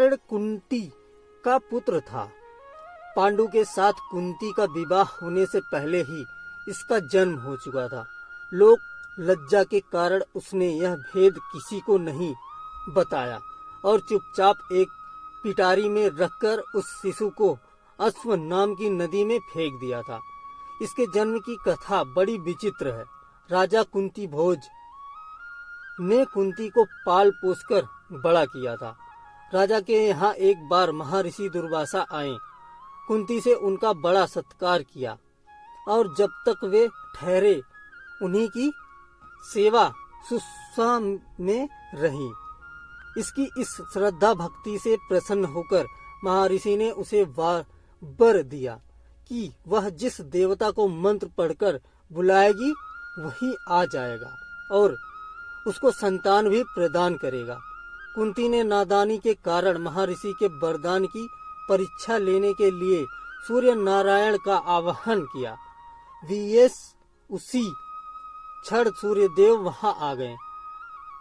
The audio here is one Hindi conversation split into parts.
कर्ण कुंती का पुत्र था। पांडु के साथ कुंती का विवाह होने से पहले ही इसका जन्म हो चुका था। लोक लज्जा के कारण उसने यह भेद किसी को नहीं बताया और चुपचाप एक पिटारी में रखकर उस शिशु को अश्व नाम की नदी में फेंक दिया था। इसके जन्म की कथा बड़ी विचित्र है। राजा कुंती भोज ने कुंती को पाल पोसकर बड़ा किया था। राजा के यहाँ एक बार महर्षि दुर्वासा आए। कुंती से उनका बड़ा सत्कार किया और जब तक वे ठहरे उन्हीं की सेवा शुश्रूषा में रही। इसकी इस श्रद्धा भक्ति से प्रसन्न होकर महर्षि ने उसे वर दिया कि वह जिस देवता को मंत्र पढ़कर बुलाएगी वही आ जाएगा और उसको संतान भी प्रदान करेगा। कुंती ने नादानी के कारण महर्षि के वरदान की परीक्षा लेने के लिए सूर्य नारायण का आवाहन किया। उसी क्षण सूर्यदेव वहां आ गए।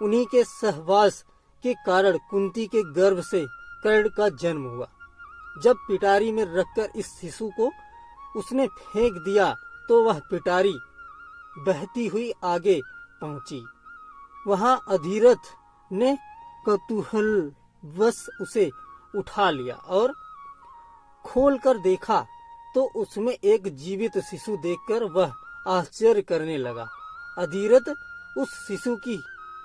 उन्हीं के सहवास के कारण कुंती के गर्भ से कर्ण का जन्म हुआ। जब पिटारी में रखकर इस शिशु को उसने फेंक दिया तो वह पिटारी बहती हुई आगे पहुंची। वहां अधिरथ ने कौतूहलवश उसे उठा लिया और खोल कर देखा तो उसमें एक जीवित शिशु देखकर वह आश्चर्य करने लगा। अधिरथ उस शिशु की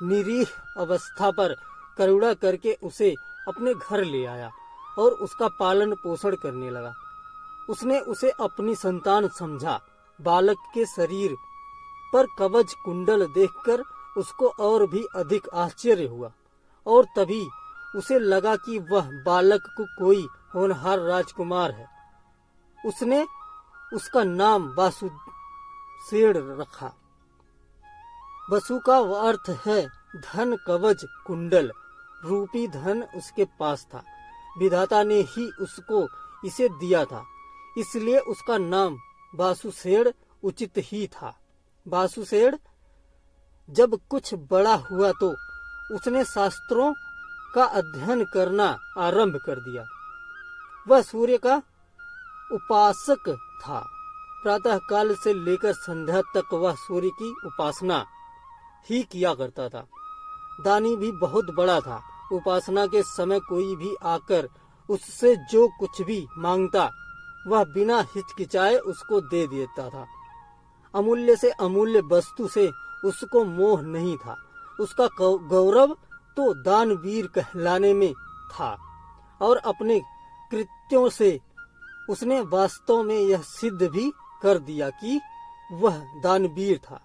निरीह अवस्था पर करुणा करके उसे अपने घर ले आया और उसका पालन पोषण करने लगा। उसने उसे अपनी संतान समझा। बालक के शरीर पर कवच कुंडल देखकर उसको और भी अधिक आश्चर्य हुआ और तभी उसे लगा कि वह बालक को कोई होनहार राजकुमार है। उसने उसका नाम वासुसेन रखा। वसु का अर्थ है धन। कवच कुंडल रूपी धन उसके पास था। विधाता ने ही उसको इसे दिया था, इसलिए उसका नाम वासुसेन उचित ही था। वासुसेन जब कुछ बड़ा हुआ तो उसने शास्त्रों का अध्ययन करना आरंभ कर दिया। वह सूर्य का उपासक था। प्रातः काल से लेकर संध्या तक वह सूर्य की उपासना ही किया करता था। दानी भी बहुत बड़ा था। उपासना के समय कोई भी आकर उससे जो कुछ भी मांगता वह बिना हिचकिचाए उसको दे देता था। अमूल्य से अमूल्य वस्तु से उसको मोह नहीं था। उसका गौरव तो दानवीर कहलाने में था और अपने कृत्यों से उसने वास्तव में यह सिद्ध भी कर दिया कि वह दानवीर था।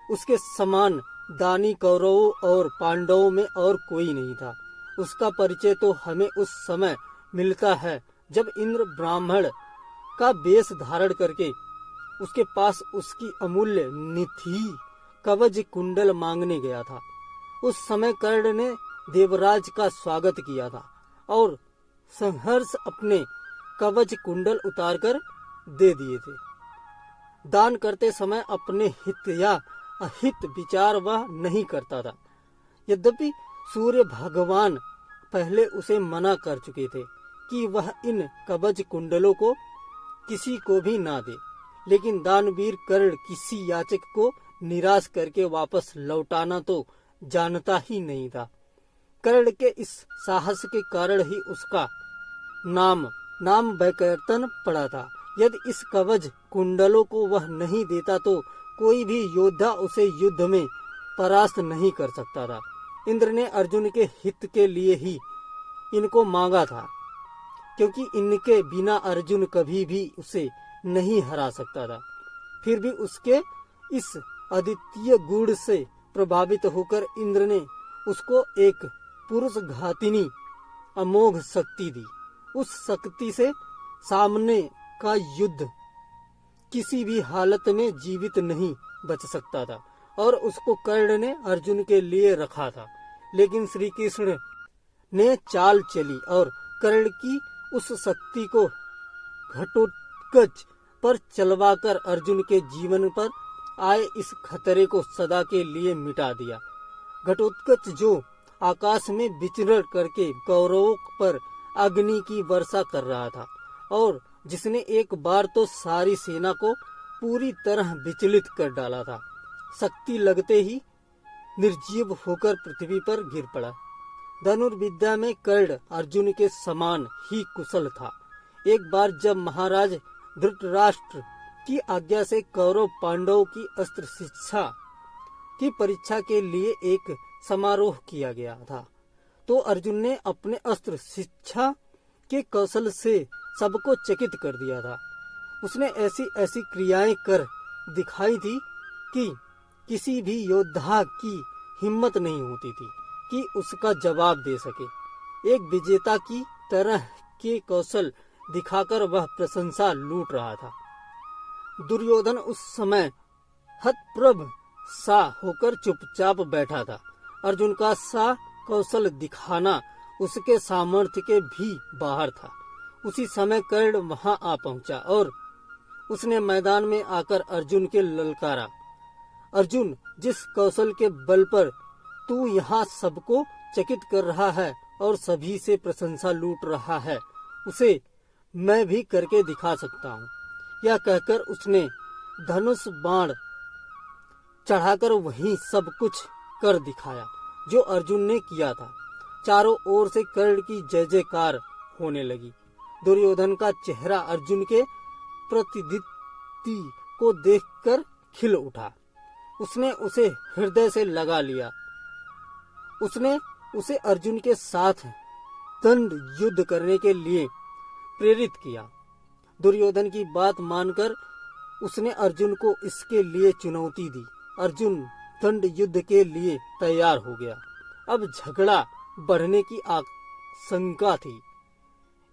उसके समान दानी कौरवों और पांडवों में और कोई नहीं था। उसका परिचय तो हमें उस समय मिलता है जब इंद्र ब्राह्मण का वेश धारण करके उसके पास उसकी अमूल्य निधि कवच कुंडल मांगने गया था। उस समय कर्ण ने देवराज का स्वागत किया था और संहर्ष अपने कवच कुंडल उतारकर दे दिए थे। दान करते समय अपने हित या अहित विचार वह नहीं करता था। यद्यपि सूर्य भगवान पहले उसे मना कर चुके थे कि वह इन कवच कुंडलों को किसी को भी ना दे, लेकिन दानवीर कर्ण किसी याचक को निराश करके वापस लौटाना तो जानता ही नहीं था। कर्ण के इस साहस के कारण ही उसका नाम वैकर्तन पड़ा था। यदि इस कवच कुंडलों को वह नहीं देता तो कोई भी योद्धा उसे युद्ध में परास्त नहीं कर सकता था। इंद्र ने अर्जुन के हित के लिए ही इनको मांगा था, क्योंकि इनके बिना अर्जुन कभी भी उसे नहीं हरा सकता था। फिर भी उसके इस अद्वितीय गुण से प्रभावित होकर इंद्र ने उसको एक पुरुष घातिनी अमोघ शक्ति दी। उस शक्ति से सामने का युद्ध किसी भी हालत में जीवित नहीं बच सकता था और उसको कर्ण ने अर्जुन के लिए रखा था। लेकिन श्री कृष्ण ने चाल चली और कर्ण की उस शक्ति को घटोत्कच पर चलवाकर अर्जुन के जीवन पर आए इस खतरे को सदा के लिए मिटा दिया। घटोत्कच जो आकाश में विचरण करके कौरवों पर अग्नि की वर्षा कर रहा था और जिसने एक बार तो सारी सेना को पूरी तरह विचलित कर डाला था। शक्ति लगते ही निर्जीव होकर पृथ्वी पर गिर पड़ा। धनुर्विद्या में कर्ण अर्जुन के समान ही कुशल था। एक बार जब महाराज धृतराष्ट्र की आज्ञा से कौरव पांडवों की अस्त्र शिक्षा की परीक्षा के लिए एक समारोह किया गया था, तो अर्जुन ने अपने अस्त्र शिक्षा के कौशल से सबको चकित कर दिया था। उसने ऐसी ऐसी क्रियाएं कर दिखाई थी कि किसी भी योद्धा की हिम्मत नहीं होती थी कि उसका जवाब दे सके। एक विजेता की तरह के कौशल दिखाकर वह प्रशंसा लूट रहा था। दुर्योधन उस समय हतप्रभ सा होकर चुपचाप बैठा था। अर्जुन का सा कौशल दिखाना उसके सामर्थ्य के भी बाहर था। उसी समय कर्ण वहां आ पहुंचा और उसने मैदान में आकर अर्जुन के ललकारा, अर्जुन, जिस कौशल के बल पर तू यहाँ सबको चकित कर रहा है और सभी से प्रशंसा लूट रहा है, उसे मैं भी करके दिखा सकता हूँ। यह कहकर उसने धनुष बाण चढ़ाकर वही सब कुछ कर दिखाया जो अर्जुन ने किया था। चारों ओर से कर्ण की जय जयकार होने लगी। दुर्योधन का चेहरा अर्जुन के प्रतिदित्ति को देखकर खिल उठा। उसने उसे हृदय से लगा लिया। उसने उसे अर्जुन के साथ दंड युद्ध करने के लिए प्रेरित किया। दुर्योधन की बात मानकर उसने अर्जुन को इसके लिए चुनौती दी। अर्जुन दंड युद्ध के लिए तैयार हो गया। अब झगड़ा बढ़ने की आशंका थी,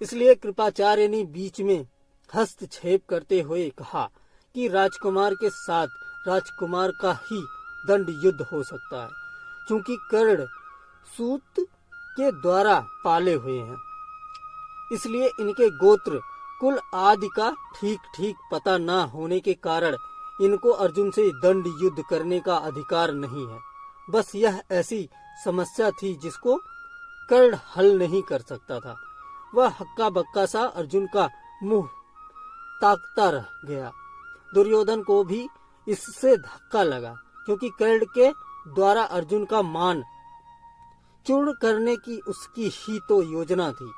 इसलिए कृपाचार्य ने बीच में हस्तक्षेप करते हुए कहा कि राजकुमार के साथ राजकुमार का ही दंड युद्ध हो सकता है, क्योंकि कर्ण सूत के द्वारा पाले हुए हैं, इसलिए इनके गोत्र कुल आदि का ठीक ठीक पता न होने के कारण इनको अर्जुन से दंड युद्ध करने का अधिकार नहीं है। बस यह ऐसी समस्या थी जिसको कर्ण हल नहीं कर सकता था। वह हक्का बक्का सा अर्जुन का मुंह ताकता रह गया। दुर्योधन को भी इससे धक्का लगा, क्योंकि कर्ण के द्वारा अर्जुन का मान चूर्ण करने की उसकी ही तो योजना थी।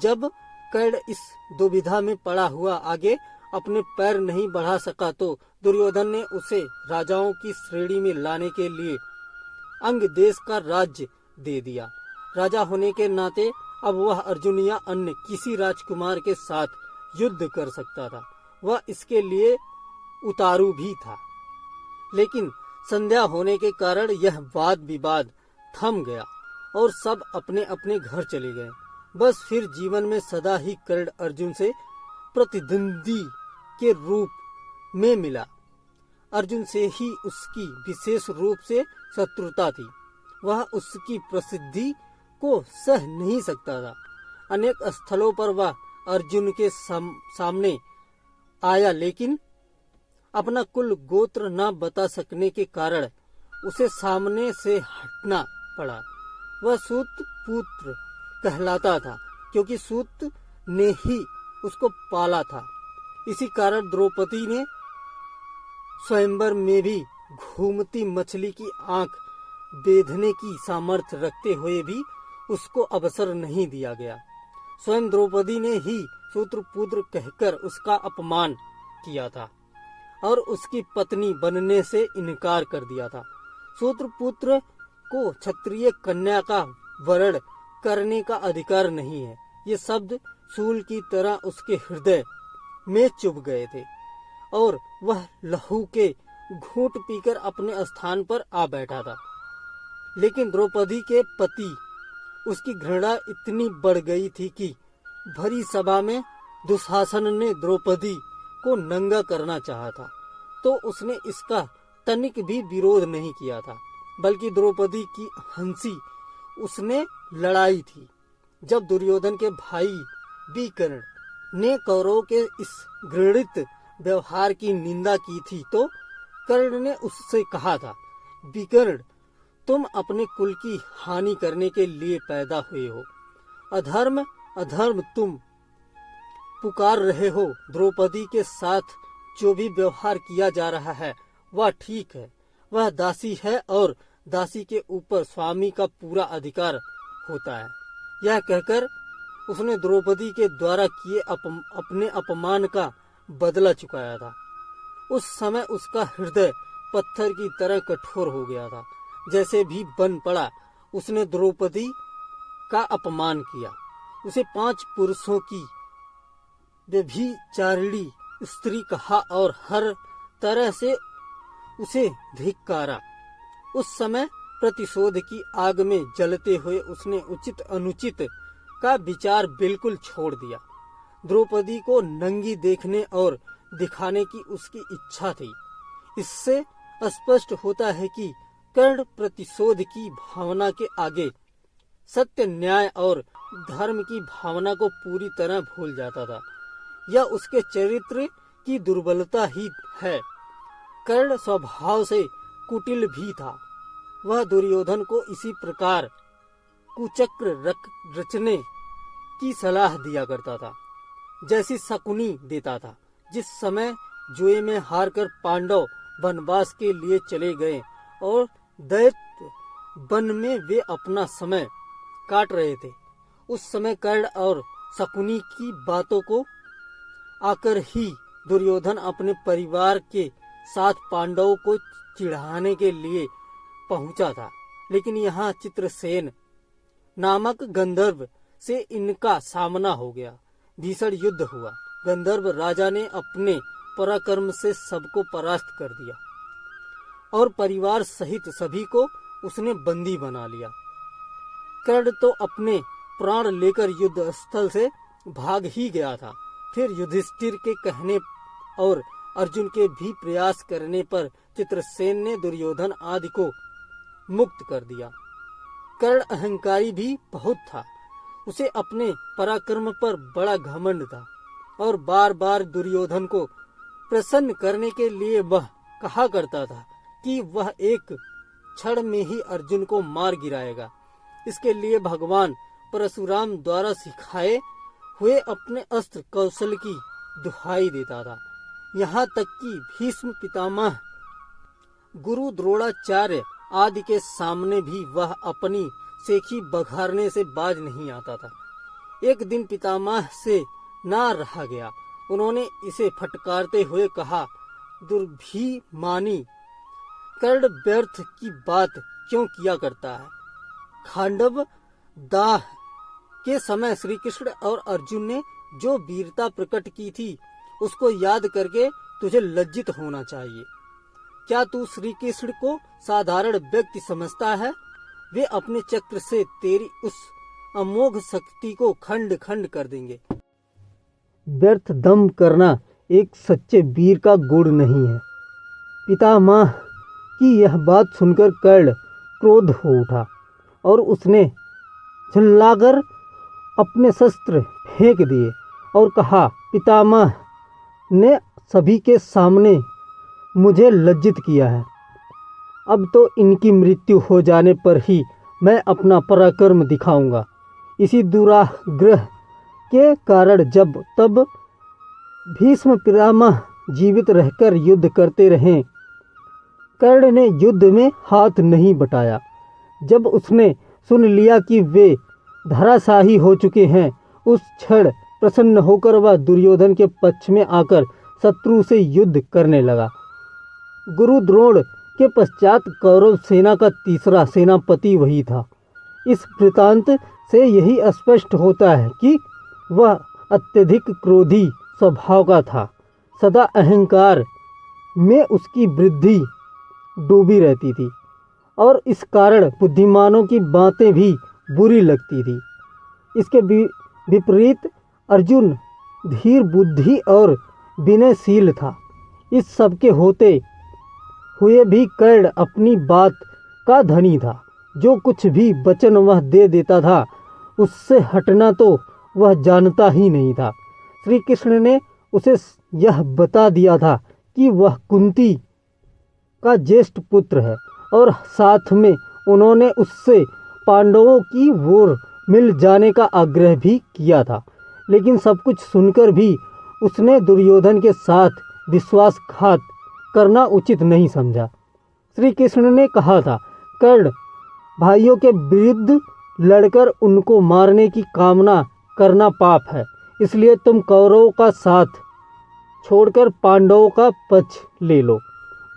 जब कर्ण इस दुविधा में पड़ा हुआ आगे अपने पैर नहीं बढ़ा सका, तो दुर्योधन ने उसे राजाओं की श्रेणी में लाने के लिए अंग देश का राज्य दे दिया। राजा होने के नाते अब वह अर्जुन या अन्य किसी राजकुमार के साथ युद्ध कर सकता था। वह इसके लिए उतारू भी था, लेकिन संध्या होने के कारण यह वाद विवाद थम गया और सब अपने अपने घर चले गए। बस फिर जीवन में सदा ही कर्ण अर्जुन से प्रतिद्वंदी के रूप में मिला। अर्जुन से ही उसकी विशेष रूप से शत्रुता थी। वह उसकी प्रसिद्धि को सह नहीं सकता था। अनेक स्थलों पर वह अर्जुन के सामने आया, लेकिन अपना कुल गोत्र न बता सकने के कारण उसे सामने से हटना पड़ा। वह सूत पुत्र कहलाता था, क्योंकि सूत ने ही उसको पाला था। इसी कारण द्रौपदी ने स्वयंवर में भी घूमती मछली की आंख बेधने की सामर्थ्य रखते हुए भी उसको अवसर नहीं दिया गया। स्वयं द्रौपदी ने ही सूत्रपुत्र कहकर उसका अपमान किया था और उसकी पत्नी बनने से इनकार कर दिया था। सूत्रपुत्र को क्षत्रिय कन्या का वरण करने का अधिकार नहीं है। ये शब्द शूल की तरह उसके हृदय में चुभ गए थे और वह लहू के घूंट पीकर अपने स्थान पर आ बैठा था। लेकिन द्रौपदी के पति उसकी घृणा इतनी बढ़ गई थी कि भरी सभा में दुशासन ने द्रौपदी को नंगा करना चाहा था, तो उसने इसका तनिक भी विरोध नहीं किया था, बल्कि द्रौपदी की हंसी उसने लड़ाई थी। जब दुर्योधन के भाई विकर्ण ने कौरवों के इस घृणित व्यवहार की निंदा की थी, तो कर्ण ने उससे कहा था, विकर्ण, तुम अपने कुल की हानि करने के लिए पैदा हुए हो। अधर्म अधर्म तुम पुकार रहे हो। द्रौपदी के साथ जो भी व्यवहार किया जा रहा है वह ठीक है। वह दासी है और दासी के ऊपर स्वामी का पूरा अधिकार होता है। यह कहकर उसने द्रौपदी के द्वारा किए अपने अपमान का बदला चुकाया था। उस समय उसका हृदय पत्थर की तरह कठोर हो गया था। जैसे भी बन पड़ा उसने द्रौपदी का अपमान किया। उसे 5 पुरुषों की व्यभिचारिणी स्त्री कहा और हर तरह से उसे धिक्कारा। उस समय प्रतिशोध की आग में जलते हुए उसने उचित अनुचित का विचार बिल्कुल छोड़ दिया। द्रौपदी को नंगी देखने और दिखाने की उसकी इच्छा थी। इससे स्पष्ट होता है कि कर्ण प्रतिशोध की भावना के आगे सत्य न्याय और धर्म की भावना को पूरी तरह भूल जाता था। यह उसके चरित्र की दुर्बलता ही है। कर्ण स्वभाव से कुटिल भी था। वह दुर्योधन को इसी प्रकार कुचक्र रचने की सलाह दिया करता था जैसी शकुनी देता था। जिस समय जुए में हारकर पांडव वनवास के लिए चले गए और दैत्य वन में वे अपना समय काट रहे थे, उस समय कर्ण और शकुनी की बातों को आकर ही दुर्योधन अपने परिवार के साथ पांडवों को चिढ़ाने के लिए पहुंचा था। लेकिन यहाँ चित्रसेन नामक गंधर्व से इनका सामना हो गया। भीषण युद्ध हुआ। गंधर्व राजा ने अपने पराक्रम से सबको परास्त कर दिया और परिवार सहित सभी को उसने बंदी बना लिया। कर्ण तो अपने प्राण लेकर युद्ध स्थल से भाग ही गया था। फिर युधिष्ठिर के कहने और अर्जुन के भी प्रयास करने पर चित्रसेन ने दुर्योधन आदि को मुक्त कर दिया। कर्ण अहंकारी भी बहुत था। उसे अपने पराक्रम पर बड़ा घमंड था और बार बार दुर्योधन को प्रसन्न करने के लिए वह कहा करता था कि वह एक क्षण में ही अर्जुन को मार गिराएगा। इसके लिए भगवान परशुराम द्वारा सिखाए हुए अपने अस्त्र कौशल की दुहाई देता था। यहाँ तक कि भीष्म पितामह, गुरु द्रोणाचार्य आदि के सामने भी वह अपनी सेखी बघारने से बाज नहीं आता था। एक दिन पितामह से ना रहा गया। उन्होंने इसे फटकारते हुए कहा, दुर्भिमानी, कर्ण व्यर्थ की बात क्यों किया करता है? खांडव दाह के समय श्री कृष्ण और अर्जुन ने जो वीरता प्रकट की थी उसको याद करके तुझे लज्जित होना चाहिए। क्या तू श्री कृष्ण को साधारण व्यक्ति समझता है? वे अपने चक्र से तेरी उस अमोघ शक्ति को खंड खंड कर देंगे। व्यर्थ दम करना एक सच्चे वीर का गुण नहीं है। पितामह की यह बात सुनकर कर्ण क्रोध हो उठा और उसने झल्लाकर अपने शस्त्र फेंक दिए और कहा, पितामह ने सभी के सामने मुझे लज्जित किया है। अब तो इनकी मृत्यु हो जाने पर ही मैं अपना पराक्रम दिखाऊंगा। इसी दुराग्रह के कारण जब तब भीष्म पितामह जीवित रहकर युद्ध करते रहे, कर्ण ने युद्ध में हाथ नहीं बटाया। जब उसने सुन लिया कि वे धराशाही हो चुके हैं, उस क्षण प्रसन्न होकर वह दुर्योधन के पक्ष में आकर शत्रु से युद्ध करने लगा। गुरु द्रोण के पश्चात कौरव सेना का तीसरा सेनापति वही था। इस वृतांत से यही स्पष्ट होता है कि वह अत्यधिक क्रोधी स्वभाव का था। सदा अहंकार में उसकी वृद्धि डूबी रहती थी और इस कारण बुद्धिमानों की बातें भी बुरी लगती थी। इसके विपरीत अर्जुन धीर बुद्धि और विनयशील था। इस सब के होते हुए भी कर्ण अपनी बात का धनी था। जो कुछ भी वचन वह दे देता था उससे हटना तो वह जानता ही नहीं था। श्री कृष्ण ने उसे यह बता दिया था कि वह कुंती का ज्येष्ठ पुत्र है और साथ में उन्होंने उससे पांडवों की ओर मिल जाने का आग्रह भी किया था, लेकिन सब कुछ सुनकर भी उसने दुर्योधन के साथ विश्वासघात करना उचित नहीं समझा। श्री कृष्ण ने कहा था, कर्ण भाइयों के विरुद्ध लड़कर उनको मारने की कामना करना पाप है, इसलिए तुम कौरवों का साथ छोड़कर पांडवों का पक्ष ले लो।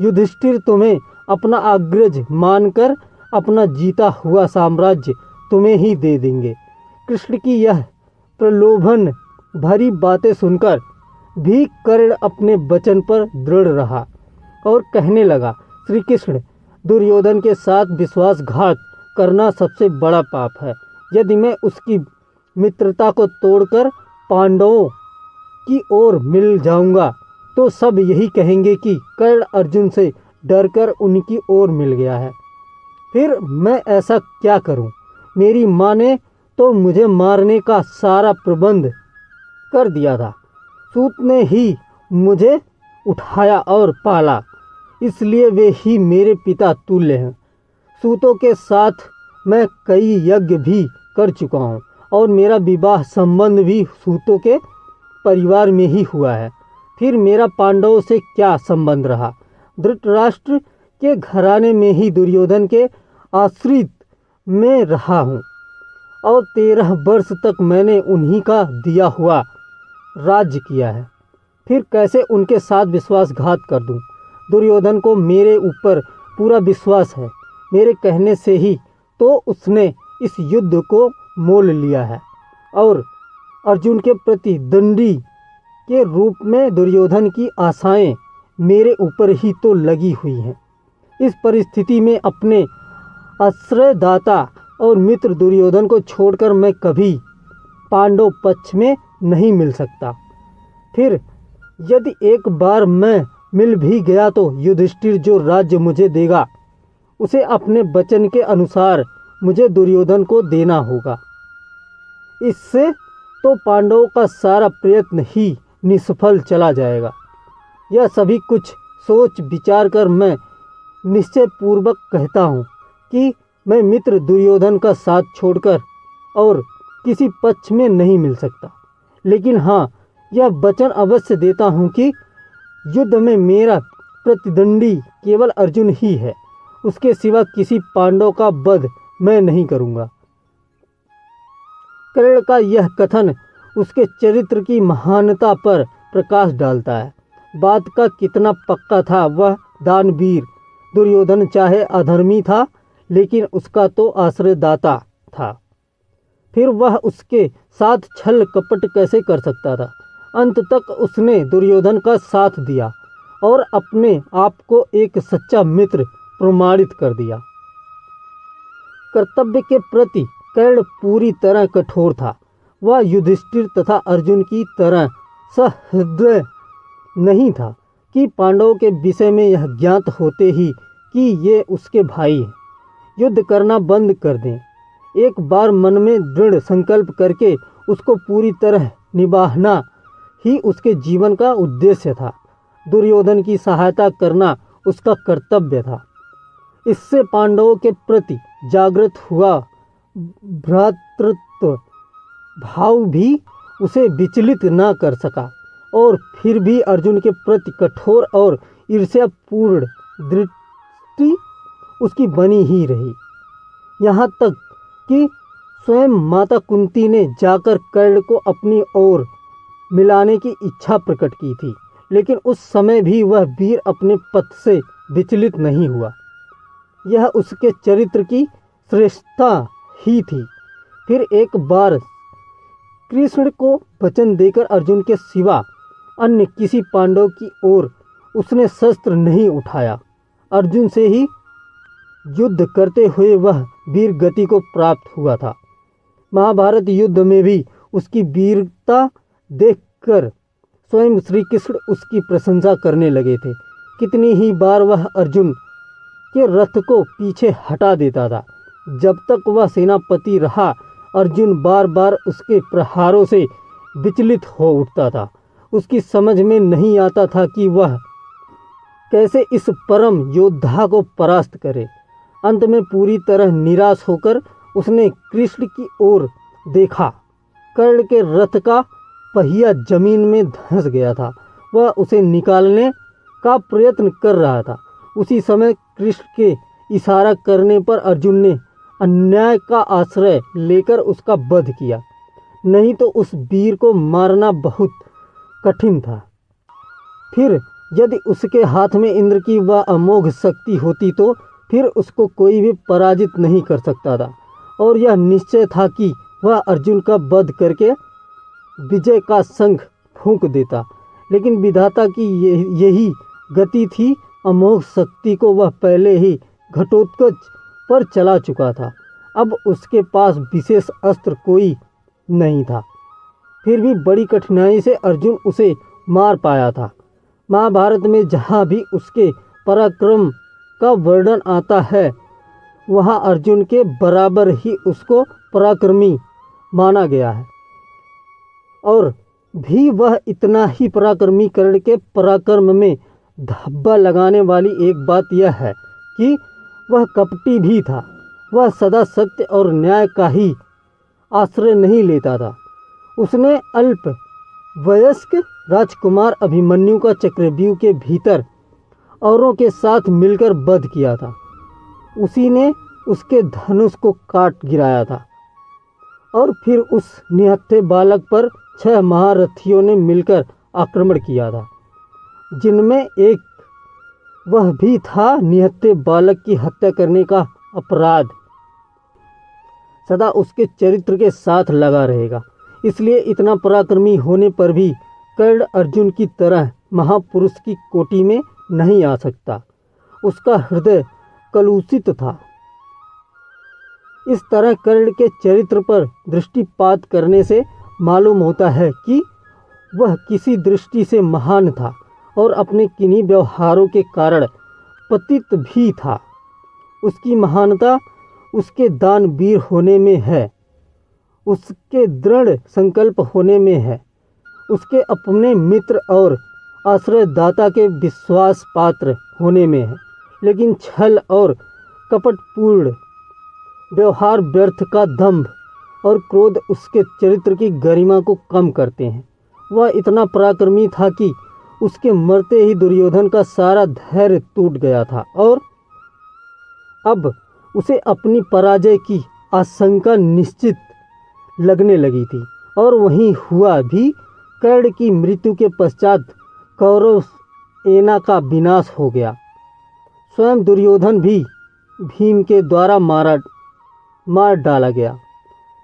युधिष्ठिर तुम्हें अपना अग्रज मानकर अपना जीता हुआ साम्राज्य तुम्हें ही दे देंगे। कृष्ण की यह प्रलोभन भरी बातें सुनकर भी कर्ण अपने वचन पर दृढ़ रहा और कहने लगा, श्री कृष्ण, दुर्योधन के साथ विश्वासघात करना सबसे बड़ा पाप है। यदि मैं उसकी मित्रता को तोड़कर पांडवों की ओर मिल जाऊंगा तो सब यही कहेंगे कि कर्ण अर्जुन से डरकर उनकी ओर मिल गया है। फिर मैं ऐसा क्या करूं? मेरी माँ ने तो मुझे मारने का सारा प्रबंध कर दिया था। सूत ने ही मुझे उठाया और पाला, इसलिए वे ही मेरे पिता तुल्य हैं। सूतों के साथ मैं कई यज्ञ भी कर चुका हूँ और मेरा विवाह संबंध भी सूतों के परिवार में ही हुआ है। फिर मेरा पांडवों से क्या संबंध रहा? धृतराष्ट्र के घराने में ही दुर्योधन के आश्रित में रहा हूँ और 13 वर्ष तक मैंने उन्हीं का दिया हुआ राज्य किया है। फिर कैसे उनके साथ विश्वासघात कर दूं? दुर्योधन को मेरे ऊपर पूरा विश्वास है। मेरे कहने से ही तो उसने इस युद्ध को मोल लिया है और अर्जुन के प्रतिद्वंदी के रूप में दुर्योधन की आशाएं मेरे ऊपर ही तो लगी हुई हैं। इस परिस्थिति में अपने आश्रयदाता और मित्र दुर्योधन को छोड़कर मैं कभी पांडव पक्ष में नहीं मिल सकता। फिर यदि एक बार मैं मिल भी गया तो युधिष्ठिर जो राज्य मुझे देगा उसे अपने वचन के अनुसार मुझे दुर्योधन को देना होगा। इससे तो पांडवों का सारा प्रयत्न ही निष्फल चला जाएगा। यह सभी कुछ सोच विचार कर मैं निश्चय पूर्वक कहता हूँ कि मैं मित्र दुर्योधन का साथ छोड़कर और किसी पक्ष में नहीं मिल सकता। लेकिन हाँ, यह वचन अवश्य देता हूँ कि युद्ध में मेरा प्रतिद्वंदी केवल अर्जुन ही है। उसके सिवा किसी पांडव का वध मैं नहीं करूँगा। कर्ण का यह कथन उसके चरित्र की महानता पर प्रकाश डालता है। बात का कितना पक्का था वह दानवीर दुर्योधन चाहे अधर्मी था, लेकिन उसका तो आश्रयदाता था। फिर वह उसके साथ छल कपट कैसे कर सकता था? अंत तक उसने दुर्योधन का साथ दिया और अपने आप को एक सच्चा मित्र प्रमाणित कर दिया। कर्तव्य के प्रति कर्ण पूरी तरह कठोर था। वह युधिष्ठिर तथा अर्जुन की तरह सहृदय नहीं था कि पांडवों के विषय में यह ज्ञात होते ही कि ये उसके भाई हैं, युद्ध करना बंद कर दें। एक बार मन में दृढ़ संकल्प करके उसको पूरी तरह निभाना ही उसके जीवन का उद्देश्य था। दुर्योधन की सहायता करना उसका कर्तव्य था। इससे पांडवों के प्रति जागृत हुआ भ्रातृत्व भाव भी उसे विचलित न कर सका और फिर भी अर्जुन के प्रति कठोर और ईर्ष्यापूर्ण दृष्टि उसकी बनी ही रही। यहाँ तक कि स्वयं माता कुंती ने जाकर कर्ण को अपनी ओर मिलाने की इच्छा प्रकट की थी, लेकिन उस समय भी वह वीर अपने पथ से विचलित नहीं हुआ। यह उसके चरित्र की श्रेष्ठता ही थी। फिर एक बार कृष्ण को वचन देकर अर्जुन के सिवा अन्य किसी पांडव की ओर उसने शस्त्र नहीं उठाया। अर्जुन से ही युद्ध करते हुए वह वीर गति को प्राप्त हुआ था। महाभारत युद्ध में भी उसकी वीरता देखकर स्वयं श्री कृष्ण उसकी प्रशंसा करने लगे थे। कितनी ही बार वह अर्जुन के रथ को पीछे हटा देता था। जब तक वह सेनापति रहा, अर्जुन बार बार उसके प्रहारों से विचलित हो उठता था। उसकी समझ में नहीं आता था कि वह कैसे इस परम योद्धा को परास्त करे। अंत में पूरी तरह निराश होकर उसने कृष्ण की ओर देखा। कर्ण के रथ का पहिया जमीन में धंस गया था। वह उसे निकालने का प्रयत्न कर रहा था। उसी समय कृष्ण के इशारा करने पर अर्जुन ने अन्याय का आश्रय लेकर उसका वध किया, नहीं तो उस वीर को मारना बहुत कठिन था। फिर यदि उसके हाथ में इंद्र की वह अमोघ शक्ति होती तो फिर उसको कोई भी पराजित नहीं कर सकता था, और यह निश्चय था कि वह अर्जुन का वध करके विजय का शंख फूंक देता। लेकिन विधाता की यही गति थी। अमोघ शक्ति को वह पहले ही घटोत्कच पर चला चुका था। अब उसके पास विशेष अस्त्र कोई नहीं था। फिर भी बड़ी कठिनाई से अर्जुन उसे मार पाया था। महाभारत में जहाँ भी उसके पराक्रम का वर्णन आता है, वहाँ अर्जुन के बराबर ही उसको पराक्रमी माना गया है। और भी वह इतना ही पराक्रमी कर्ण के पराक्रम में धब्बा लगाने वाली एक बात यह है कि वह कपटी भी था। वह सदा सत्य और न्याय का ही आश्रय नहीं लेता था। उसने अल्प वयस्क राजकुमार अभिमन्यु का चक्रव्यूह के भीतर औरों के साथ मिलकर वध किया था। उसी ने उसके धनुष को काट गिराया था, और फिर उस निहत्थे बालक पर 6 महारथियों ने मिलकर आक्रमण किया था, जिनमें एक वह भी था। निहत्थे बालक की हत्या करने का अपराध सदा उसके चरित्र के साथ लगा रहेगा। इसलिए इतना पराक्रमी होने पर भी कर्ण अर्जुन की तरह महापुरुष की कोटि में नहीं आ सकता। उसका हृदय कलुषित था। इस तरह कर्ण के चरित्र पर दृष्टिपात करने से मालूम होता है कि वह किसी दृष्टि से महान था और अपने किन्हीं व्यवहारों के कारण पतित भी था। उसकी महानता उसके दानवीर होने में है, उसके दृढ़ संकल्प होने में है, उसके अपने मित्र और आश्रयदाता के विश्वास पात्र होने में है। लेकिन छल और कपटपूर्ण व्यवहार, व्यर्थ का दंभ और क्रोध उसके चरित्र की गरिमा को कम करते हैं। वह इतना पराक्रमी था कि उसके मरते ही दुर्योधन का सारा धैर्य टूट गया था, और अब उसे अपनी पराजय की आशंका निश्चित लगने लगी थी। और वहीं हुआ भी। कर्ण की मृत्यु के पश्चात कौरव सेना का विनाश हो गया। स्वयं दुर्योधन भी भीम के द्वारा मार डाला गया।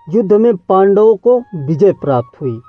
युद्ध में पांडवों को विजय प्राप्त हुई।